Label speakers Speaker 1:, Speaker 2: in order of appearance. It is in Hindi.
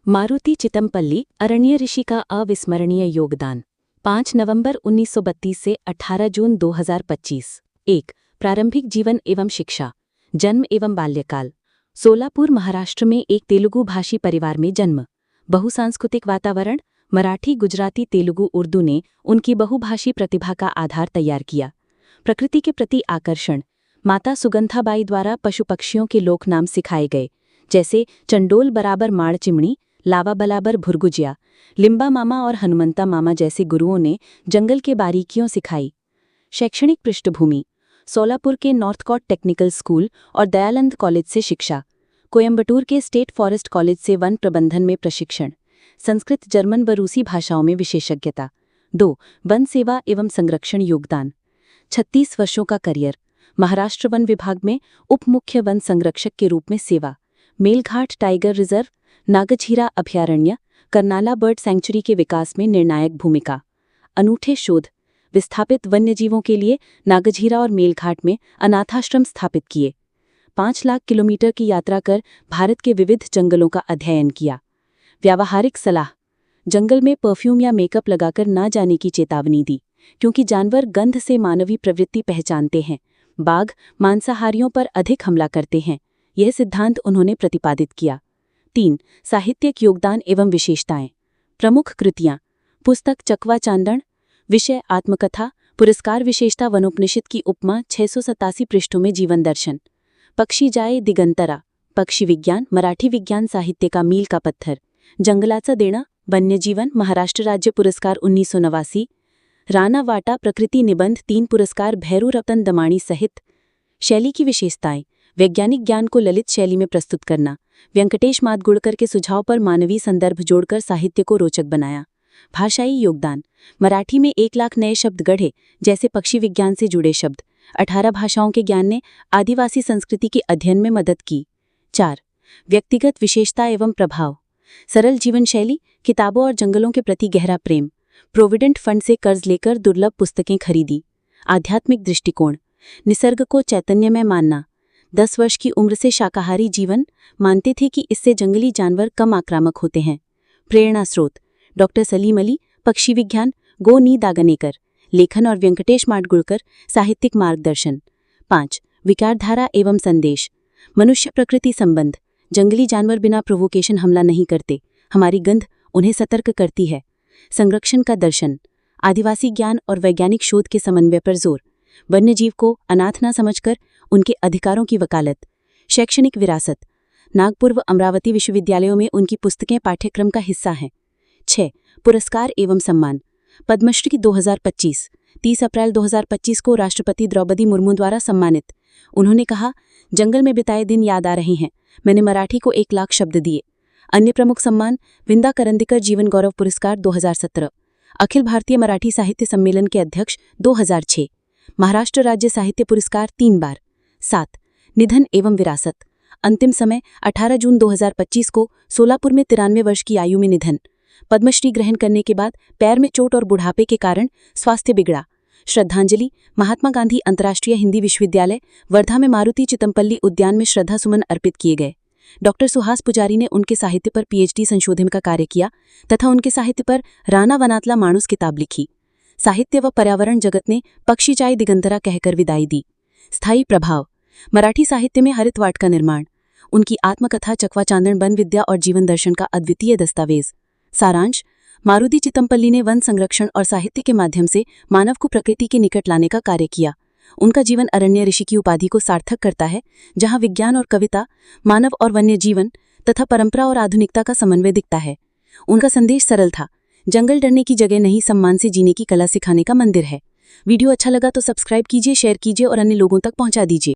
Speaker 1: मारुति चितमपल्ली अरण्य ऋषि का अविस्मरणीय योगदान 5 नवंबर 1932 से 18 जून 2025। 1. प्रारंभिक जीवन एवं शिक्षा। जन्म एवं बाल्यकाल। सोलापुर, महाराष्ट्र में एक तेलुगु भाषी परिवार में जन्म। बहुसांस्कृतिक वातावरण, मराठी, गुजराती, तेलुगु, उर्दू ने उनकी बहुभाषी प्रतिभा का आधार तैयार किया। प्रकृति के प्रति आकर्षण। माता सुगंधाबाई द्वारा पशु पक्षियों के लोक नाम सिखाए गए, जैसे चंडोल बराबर माड़ चिमणी, लावा बराबर भुरगुजिया। लिम्बा मामा और हनुमंता मामा जैसे गुरुओं ने जंगल के बारीकियों सिखाई। शैक्षणिक पृष्ठभूमि। सोलापुर के नॉर्थकोट टेक्निकल स्कूल और दयानंद कॉलेज से शिक्षा। कोयम्बटूर के स्टेट फॉरेस्ट कॉलेज से वन प्रबंधन में प्रशिक्षण। संस्कृत, जर्मन व रूसी भाषाओं में विशेषज्ञता। 2. वन सेवा एवं संरक्षण योगदान। 36 वर्षों का करियर। महाराष्ट्र वन विभाग में उप मुख्य वन संरक्षक के रूप में सेवा। मेलघाट टाइगर रिजर्व, नागझीरा अभयारण्य, कर्नाला बर्ड सैंक्चुरी के विकास में निर्णायक भूमिका। अनूठे शोध। विस्थापित वन्यजीवों के लिए नागझीरा और मेलघाट में अनाथाश्रम स्थापित किए। 5 लाख किलोमीटर की यात्रा कर भारत के विविध जंगलों का अध्ययन किया। व्यावहारिक सलाह। जंगल में परफ्यूम या मेकअप लगाकर ना जाने की चेतावनी दी, क्योंकि जानवर गंध से मानवीय प्रवृत्ति पहचानते हैं। बाघ मांसाहारियों पर अधिक हमला करते हैं। यह सिद्धांत उन्होंने प्रतिपादित किया। 3. साहित्यिक योगदान एवं विशेषताएं। प्रमुख कृतियां। पुस्तक चकवा चांदण। विषय आत्मकथा। पुरस्कार विशेषता वनोपनिषद की उपमा, 687 पृष्ठों में जीवन दर्शन। पक्षी जाए दिगंतरा। पक्षी विज्ञान, मराठी विज्ञान साहित्य का मील का पत्थर। जंगलाचा देणं, वन्यजीवन, महाराष्ट्र राज्य पुरस्कार 1989। राणा वाटा प्रकृति निबंध, 3 पुरस्कार भैरू रतन दमाणी सहित। शैली की विशेषताएं। वैज्ञानिक ज्ञान को ललित शैली में प्रस्तुत करना। वेंकटेश मादगुड़कर के सुझाव पर मानवीय संदर्भ जोड़कर साहित्य को रोचक बनाया। भाषाई योगदान। मराठी में 1 लाख नए शब्द गढ़े, जैसे पक्षी विज्ञान से जुड़े शब्द। 18 भाषाओं के ज्ञान ने आदिवासी संस्कृति के अध्ययन में मदद की। 4. व्यक्तिगत विशेषता एवं प्रभाव। सरल जीवन शैली, किताबों और जंगलों के प्रति गहरा प्रेम। प्रोविडेंट फंड से कर्ज लेकर दुर्लभ पुस्तकें खरीदी। आध्यात्मिक दृष्टिकोण। निसर्ग को चैतन्यमय मानना। 10 वर्ष की उम्र से शाकाहारी जीवन, मानते थे कि इससे जंगली जानवर कम आक्रामक होते हैं। प्रेरणा स्रोत। डॉक्टर सलीम अली, पक्षी विज्ञान, गो नी दागनेकर। लेखन और वेंकटेश माडगुड़कर, साहित्यिक मार्गदर्शन। 5. विचारधारा एवं संदेश। मनुष्य प्रकृति संबंध। जंगली जानवर बिना प्रोवोकेशन हमला नहीं करते, हमारी गंध उन्हें सतर्क करती है। संरक्षण का दर्शन। आदिवासी ज्ञान और वैज्ञानिक शोध के समन्वय पर जोर। वन्यजीव को अनाथ न समझकर उनके अधिकारों की वकालत। शैक्षणिक विरासत। नागपुर व अमरावती विश्वविद्यालयों में उनकी पुस्तकें पाठ्यक्रम का हिस्सा हैं। 6. पुरस्कार एवं सम्मान। पद्मश्री 2025। 30 अप्रैल 2025 को राष्ट्रपति द्रौपदी मुर्मू द्वारा सम्मानित। उन्होंने कहा, जंगल में बिताए दिन याद आ रहे हैं, मैंने मराठी को 1 लाख शब्द दिए। अन्य प्रमुख सम्मान। विंदा करंदीकर जीवन गौरव पुरस्कार 2017। अखिल भारतीय मराठी साहित्य सम्मेलन के अध्यक्ष 2006। महाराष्ट्र राज्य साहित्य पुरस्कार 3 बार। 7. निधन एवं विरासत। अंतिम समय 18 जून 2025 को सोलापुर में 93 वर्ष की आयु में निधन। पद्मश्री ग्रहण करने के बाद पैर में चोट और बुढ़ापे के कारण स्वास्थ्य बिगड़ा। श्रद्धांजलि। महात्मा गांधी अंतर्राष्ट्रीय हिंदी विश्वविद्यालय, वर्धा में मारुति चितमपल्ली उद्यान में श्रद्धासुमन अर्पित किए गए। डॉक्टर सुहास पुजारी ने उनके साहित्य पर PhD संशोधन का कार्य किया तथा उनके साहित्य पर राणा वनातला माणूस किताब लिखी। साहित्य व पर्यावरण जगत ने पक्षी जाए दिगंतरा कहकर विदाई दी। स्थायी प्रभाव। मराठी साहित्य में हरितवाट का निर्माण। उनकी आत्मकथा चकवा चांदण वन विद्या और जीवन दर्शन का अद्वितीय दस्तावेज। सारांश। मारुति चितमपल्ली ने वन संरक्षण और साहित्य के माध्यम से मानव को प्रकृति के निकट लाने का कार्य किया। उनका जीवन अरण्य ऋषि की उपाधि को सार्थक करता है, जहां विज्ञान और कविता, मानव और वन्य जीवन तथा परंपरा और आधुनिकता का समन्वय दिखता है। उनका संदेश सरल था, जंगल डरने की जगह नहीं, सम्मान से जीने की कला सिखाने का मंदिर है। वीडियो अच्छा लगा तो सब्सक्राइब कीजिए, शेयर कीजिए और अन्य लोगों तक पहुंचा दीजिए।